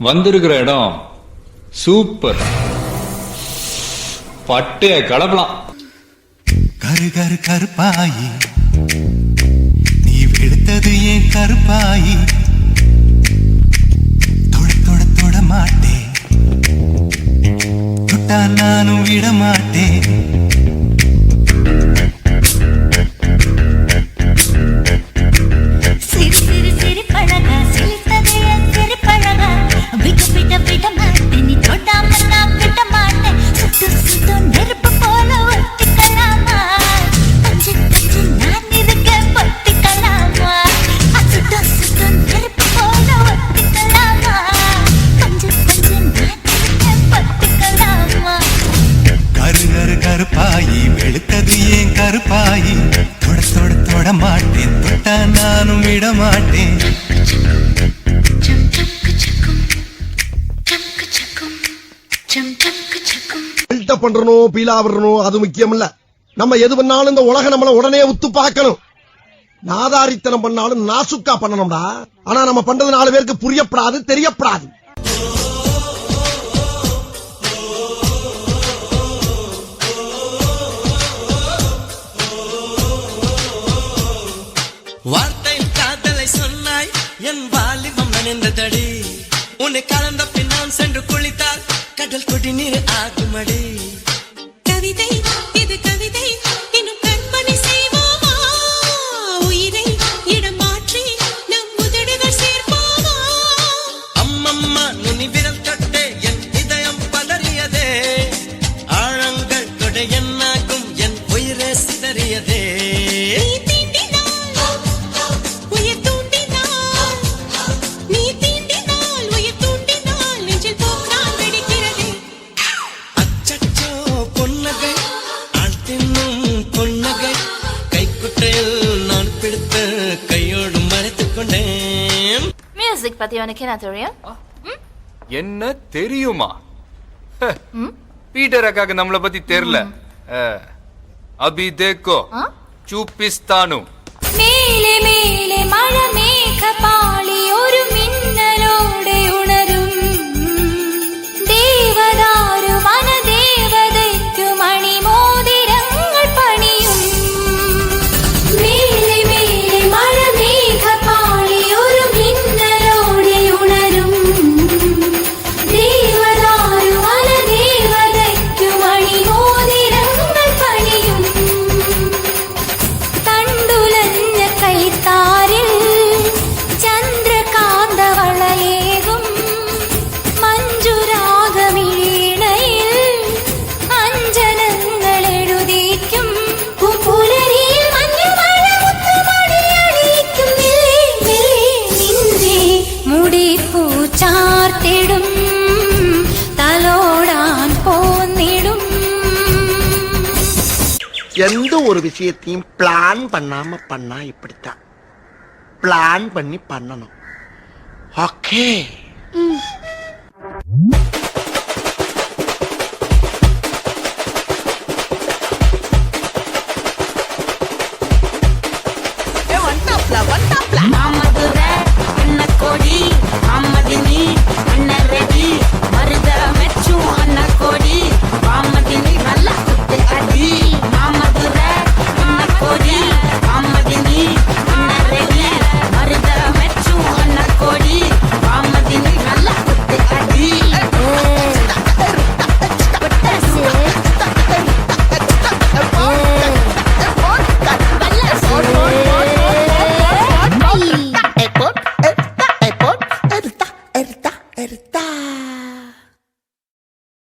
வந்திருக்கிற இடம் சூப்பர். பட்டைய கலப்பலாம். கரு கரு கருப்பாயி நீ வெளுத்தது ஏன் கருப்பாயி? தொட தொட தொட மாட்டேன், தொட்டா நானும் விட மாட்டேன். கருப்பாயி வெளுத்தது ஏன் கருப்பாயி? தொட தொட தொட மாட்டேன், தொட்டா நானும் விட மாட்டேன். பண்றணும் பீலா விடணும் அது முக்கியம் இல்ல. நம்ம எது பண்ணாலும் இந்த உலகம் நம்மள உடனே உத்து பார்க்கணும். நாதாரித்தனம் பண்ணாலும் நாசுக்கா பண்ணணும்டா. ஆனா நம்ம பண்றது 4 பேருக்கு புரியப்படாது, தெரியப்படாது. வார்த்தை காதலை சொன்னாய், என் வாலிபம் நனைந்ததடி. உன்னை கலந்த பின் நான் சென்று குளித்தால் கடல் குடிநீர் ஆகுமடி. கவிதை இது கவிதை, இன்னும் கற்பனை செய்வோமா? உயிரை இடம் மாற்றி நம் உதடுகள் சேர்ப்போமா? அம்மம்மா நுனி விரல் தொட்டே என் இதயம் பதறியதே. ஆழங்கள் கொடை என்னாகும் என் உயிரே சிதறியதே. மியூசிக் பத்தி உனக்கு என்ன தெரியும்? என்ன தெரியுமா? பீட்டர் அக்காக்கு நம்மள பத்தி தெரியல. அபி தேக்கோ சூப்பிஸ்தானு. மேலே மேலே மழை மேக பாளி ஒரு மின்னலோடு உணரும் தேவதாரு வன தேவதைக்கு மணி மோதிரங்கள் பணியும். மேலே மேலே மழை மேக பாளி ஒரு மின்னலோடு உணரும் தேவதாரு வன தேவதைக்கு மணி மோதிரங்கள் பணியும். தண்டுலஞ்ச கைத்தாரில் சந்திரகாந்த வளையேகும் மஞ்சுராகமிழிணையில் அஞ்சனங்கள் எழுதிக்கும். புலரியில் மஞ்சள் முத்துமணி அடிக்கும். நின்றே முடி பூச்சார்த்திடும் தலோடான் போந்திடும். எந்த ஒரு விஷயத்தையும் பிளான் பண்ணாம பண்ணா இப்படித்தான். பிளான் பண்ணி பண்ணணும். ஓகே.